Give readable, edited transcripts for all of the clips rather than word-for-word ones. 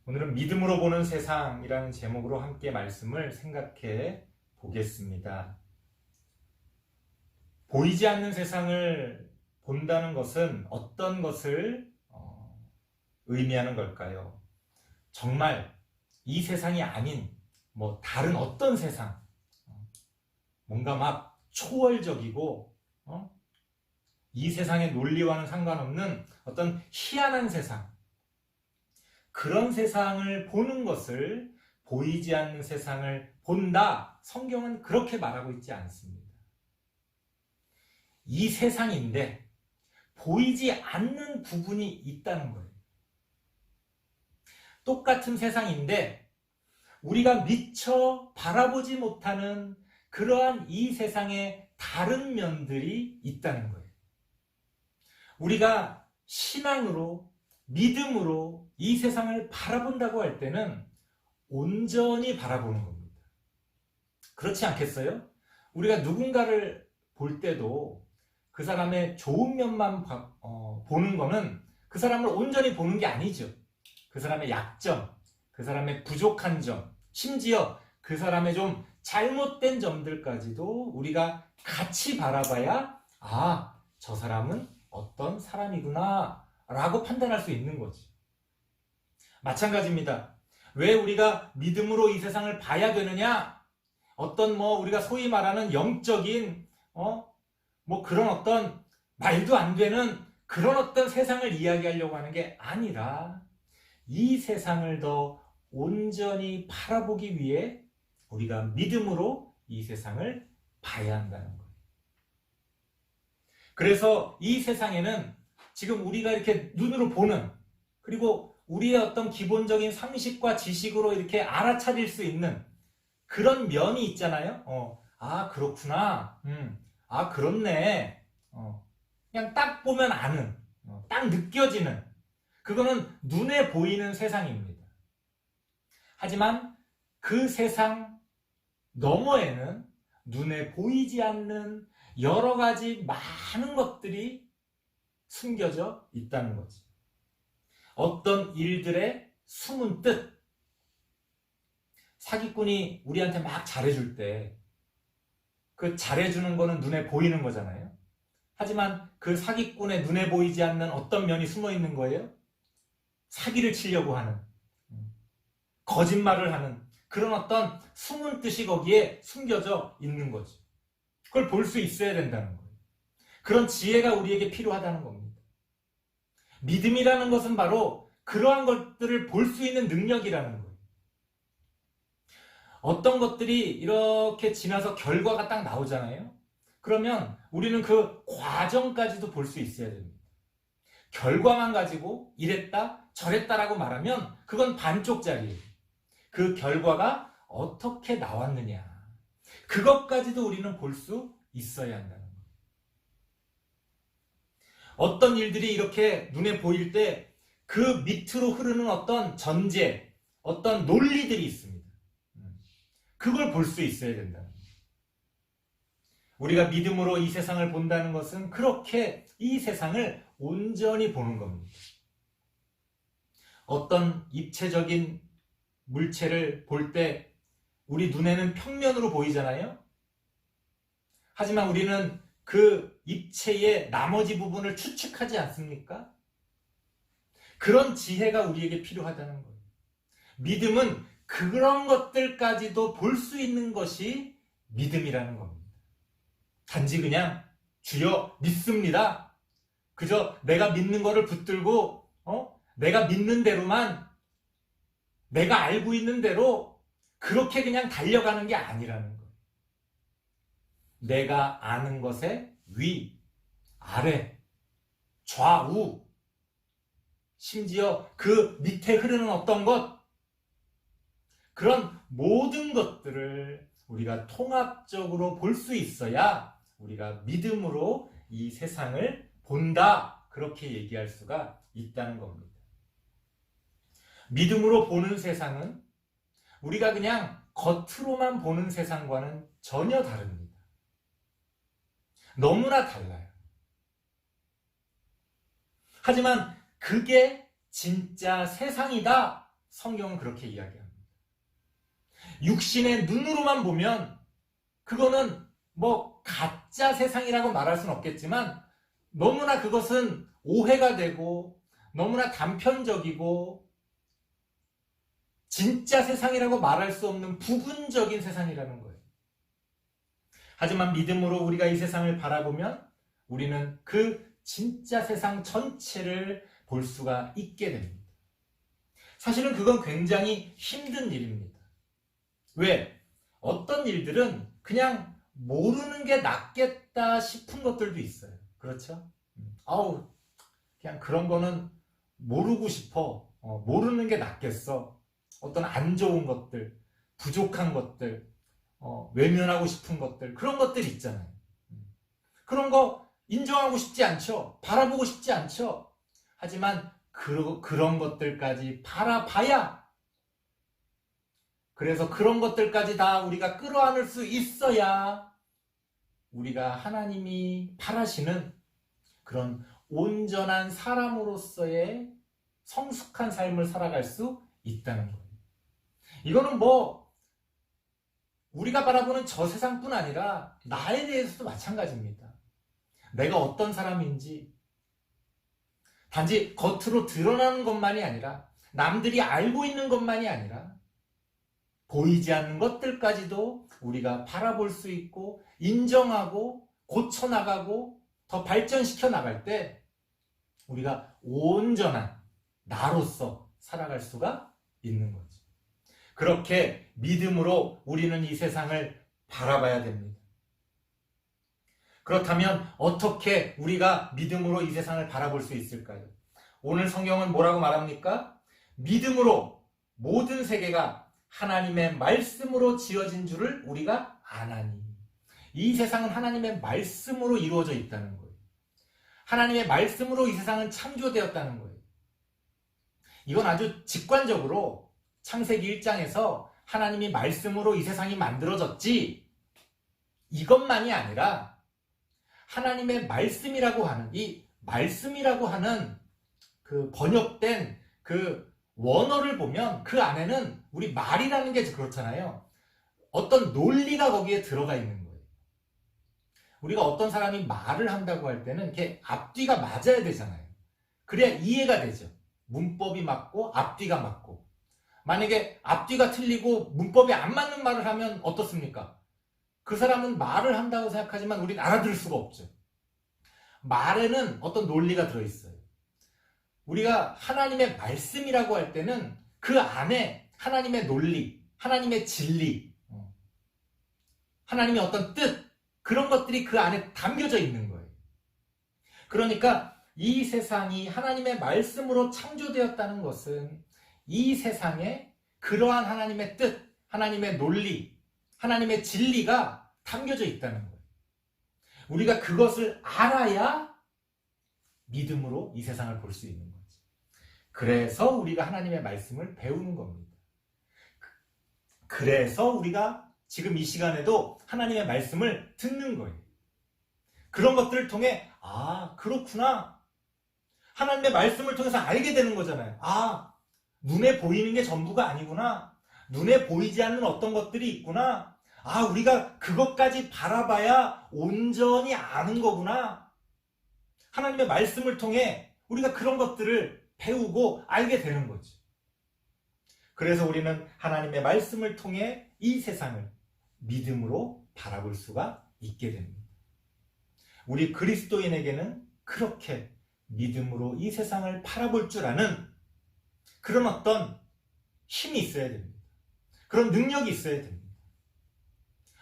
오늘은 믿음으로 보는 세상이라는 제목으로 함께 말씀을 생각해 보겠습니다. 보이지 않는 세상을 본다는 것은 어떤 것을 의미하는 걸까요? 정말 이 세상이 아닌 다른 어떤 세상, 뭔가 막 초월적이고 이 세상의 논리와는 상관없는 어떤 희한한 세상, 그런 세상을 보는 것을 보이지 않는 세상을 본다. 성경은 그렇게 말하고 있지 않습니다. 이 세상인데 보이지 않는 부분이 있다는 거예요. 똑같은 세상인데 우리가 미처 바라보지 못하는 그러한 이 세상의 다른 면들이 있다는 거예요. 우리가 신앙으로, 믿음으로 이 세상을 바라본다고 할 때는 온전히 바라보는 겁니다. 그렇지 않겠어요? 우리가 누군가를 볼 때도 그 사람의 좋은 면만 보는 거는 그 사람을 온전히 보는 게 아니죠. 그 사람의 약점, 그 사람의 부족한 점, 심지어 그 사람의 좀 잘못된 점들까지도 우리가 같이 바라봐야 저 사람은 어떤 사람이구나 라고 판단할 수 있는 거지. 마찬가지입니다. 왜 우리가 믿음으로 이 세상을 봐야 되느냐? 어떤 우리가 소위 말하는 영적인 그런 어떤 말도 안 되는 그런 어떤 세상을 이야기하려고 하는 게 아니라 이 세상을 더 온전히 바라보기 위해 우리가 믿음으로 이 세상을 봐야 한다는 거예요. 그래서 이 세상에는 지금 우리가 이렇게 눈으로 보는, 그리고 우리의 어떤 기본적인 상식과 지식으로 이렇게 알아차릴 수 있는 그런 면이 있잖아요. 그렇구나. 그렇네. 그냥 딱 보면 아는, 딱 느껴지는, 그거는 눈에 보이는 세상입니다. 하지만 그 세상 너머에는 눈에 보이지 않는 여러 가지 많은 것들이 숨겨져 있다는 거지. 어떤 일들의 숨은 뜻. 사기꾼이 우리한테 막 잘해줄 때 그 잘해주는 거는 눈에 보이는 거잖아요. 하지만 그 사기꾼의 눈에 보이지 않는 어떤 면이 숨어 있는 거예요? 사기를 치려고 하는, 거짓말을 하는 그런 어떤 숨은 뜻이 거기에 숨겨져 있는 거죠. 그걸 볼 수 있어야 된다는 거예요. 그런 지혜가 우리에게 필요하다는 겁니다. 믿음이라는 것은 바로 그러한 것들을 볼 수 있는 능력이라는 거예요. 어떤 것들이 이렇게 지나서 결과가 딱 나오잖아요. 그러면 우리는 그 과정까지도 볼 수 있어야 됩니다. 결과만 가지고 이랬다 저랬다라고 말하면 그건 반쪽짜리예요. 그 결과가 어떻게 나왔느냐, 그것까지도 우리는 볼 수 있어야 한다는 거예요. 어떤 일들이 이렇게 눈에 보일 때 그 밑으로 흐르는 어떤 전제, 어떤 논리들이 있습니다. 그걸 볼 수 있어야 된다는 거예요. 우리가 믿음으로 이 세상을 본다는 것은 그렇게 이 세상을 온전히 보는 겁니다. 어떤 입체적인 물체를 볼 때 우리 눈에는 평면으로 보이잖아요. 하지만 우리는 그 입체의 나머지 부분을 추측하지 않습니까? 그런 지혜가 우리에게 필요하다는 거예요. 믿음은 그런 것들까지도 볼 수 있는 것이 믿음이라는 겁니다. 단지 그냥 주여 믿습니다. 그저 내가 믿는 거를 붙들고 내가 믿는 대로만, 내가 알고 있는 대로 그렇게 그냥 달려가는 게 아니라는 거예요. 내가 아는 것의 위, 아래, 좌우, 심지어 그 밑에 흐르는 어떤 것, 그런 모든 것들을 우리가 통합적으로 볼 수 있어야 우리가 믿음으로 이 세상을 본다, 그렇게 얘기할 수가 있다는 겁니다. 믿음으로 보는 세상은 우리가 그냥 겉으로만 보는 세상과는 전혀 다릅니다. 너무나 달라요. 하지만 그게 진짜 세상이다, 성경은 그렇게 이야기합니다. 육신의 눈으로만 보면 그거는 뭐 가짜 세상이라고 말할 수는 없겠지만 너무나 그것은 오해가 되고 너무나 단편적이고 진짜 세상이라고 말할 수 없는 부분적인 세상이라는 거예요. 하지만 믿음으로 우리가 이 세상을 바라보면 우리는 그 진짜 세상 전체를 볼 수가 있게 됩니다. 사실은 그건 굉장히 힘든 일입니다. 왜? 어떤 일들은 그냥 모르는 게 낫겠다 싶은 것들도 있어요. 그렇죠? 그냥 그런 거는 모르고 싶어. 모르는 게 낫겠어. 어떤 안 좋은 것들, 부족한 것들, 외면하고 싶은 것들, 그런 것들 있잖아요. 그런 거 인정하고 싶지 않죠. 바라보고 싶지 않죠. 하지만 그런 것들까지 바라봐야, 그래서 그런 것들까지 다 우리가 끌어안을 수 있어야 우리가 하나님이 바라시는 그런 온전한 사람으로서의 성숙한 삶을 살아갈 수 있다는 거예요. 이거는 뭐 우리가 바라보는 저 세상뿐 아니라 나에 대해서도 마찬가지입니다. 내가 어떤 사람인지 단지 겉으로 드러나는 것만이 아니라 남들이 알고 있는 것만이 아니라 보이지 않는 것들까지도 우리가 바라볼 수 있고 인정하고 고쳐나가고 더 발전시켜 나갈 때 우리가 온전한 나로서 살아갈 수가 있는 거죠. 그렇게 믿음으로 우리는 이 세상을 바라봐야 됩니다. 그렇다면 어떻게 우리가 믿음으로 이 세상을 바라볼 수 있을까요? 오늘 성경은 뭐라고 말합니까? 믿음으로 모든 세계가 하나님의 말씀으로 지어진 줄을 우리가 아나니. 이 세상은 하나님의 말씀으로 이루어져 있다는 거예요. 하나님의 말씀으로 이 세상은 창조되었다는 거예요. 이건 아주 직관적으로 창세기 1장에서 하나님이 말씀으로 이 세상이 만들어졌지, 이것만이 아니라 하나님의 말씀이라고 하는, 이 말씀이라고 하는 그 번역된 그 원어를 보면 그 안에는 우리 말이라는 게 그렇잖아요. 어떤 논리가 거기에 들어가 있는 거예요. 우리가 어떤 사람이 말을 한다고 할 때는 이렇게 앞뒤가 맞아야 되잖아요. 그래야 이해가 되죠. 문법이 맞고 앞뒤가 맞고. 만약에 앞뒤가 틀리고 문법이 안 맞는 말을 하면 어떻습니까? 그 사람은 말을 한다고 생각하지만 우리는 알아들을 수가 없죠. 말에는 어떤 논리가 들어있어요. 우리가 하나님의 말씀이라고 할 때는 그 안에 하나님의 논리, 하나님의 진리, 하나님의 어떤 뜻, 그런 것들이 그 안에 담겨져 있는 거예요. 그러니까 이 세상이 하나님의 말씀으로 창조되었다는 것은 이 세상에 그러한 하나님의 뜻, 하나님의 논리, 하나님의 진리가 담겨져 있다는 거예요. 우리가 그것을 알아야 믿음으로 이 세상을 볼 수 있는 거죠. 그래서 우리가 하나님의 말씀을 배우는 겁니다. 그래서 우리가 지금 이 시간에도 하나님의 말씀을 듣는 거예요. 그런 것들을 통해 그렇구나. 하나님의 말씀을 통해서 알게 되는 거잖아요. 눈에 보이는 게 전부가 아니구나. 눈에 보이지 않는 어떤 것들이 있구나. 우리가 그것까지 바라봐야 온전히 아는 거구나. 하나님의 말씀을 통해 우리가 그런 것들을 배우고 알게 되는 거죠. 그래서 우리는 하나님의 말씀을 통해 이 세상을 믿음으로 바라볼 수가 있게 됩니다. 우리 그리스도인에게는 그렇게 믿음으로 이 세상을 바라볼 줄 아는 그런 어떤 힘이 있어야 됩니다. 그런 능력이 있어야 됩니다.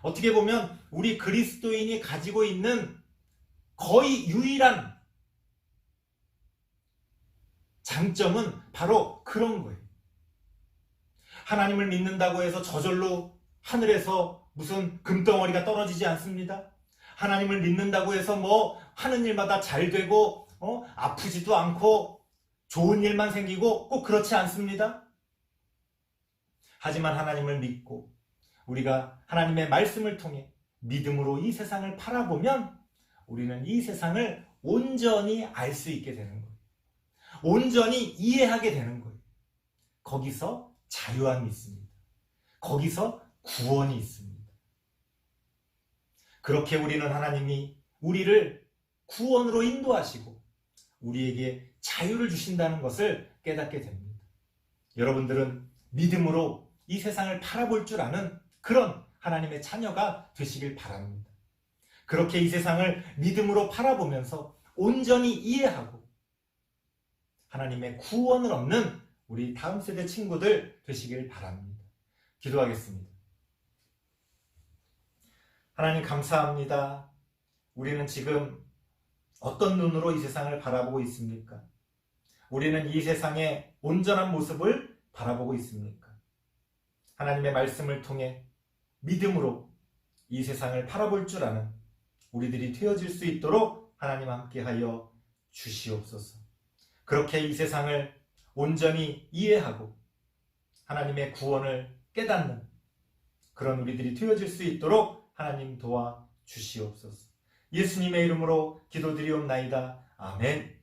어떻게 보면 우리 그리스도인이 가지고 있는 거의 유일한 장점은 바로 그런 거예요. 하나님을 믿는다고 해서 저절로 하늘에서 무슨 금덩어리가 떨어지지 않습니다. 하나님을 믿는다고 해서 뭐 하는 일마다 잘 되고 아프지도 않고 좋은 일만 생기고 꼭 그렇지 않습니다. 하지만 하나님을 믿고 우리가 하나님의 말씀을 통해 믿음으로 이 세상을 바라보면 우리는 이 세상을 온전히 알 수 있게 되는 거예요. 온전히 이해하게 되는 거예요. 거기서 자유함이 있습니다. 거기서 구원이 있습니다. 그렇게 우리는 하나님이 우리를 구원으로 인도하시고 우리에게 자유를 주신다는 것을 깨닫게 됩니다. 여러분들은 믿음으로 이 세상을 바라볼 줄 아는 그런 하나님의 자녀가 되시길 바랍니다. 그렇게 이 세상을 믿음으로 바라보면서 온전히 이해하고 하나님의 구원을 얻는 우리 다음 세대 친구들 되시길 바랍니다. 기도하겠습니다. 하나님 감사합니다. 우리는 지금 어떤 눈으로 이 세상을 바라보고 있습니까? 우리는 이 세상의 온전한 모습을 바라보고 있습니까? 하나님의 말씀을 통해 믿음으로 이 세상을 바라볼 줄 아는 우리들이 되어질 수 있도록 하나님 함께하여 주시옵소서. 그렇게 이 세상을 온전히 이해하고 하나님의 구원을 깨닫는 그런 우리들이 되어질 수 있도록 하나님 도와 주시옵소서. 예수님의 이름으로 기도드리옵나이다. 아멘.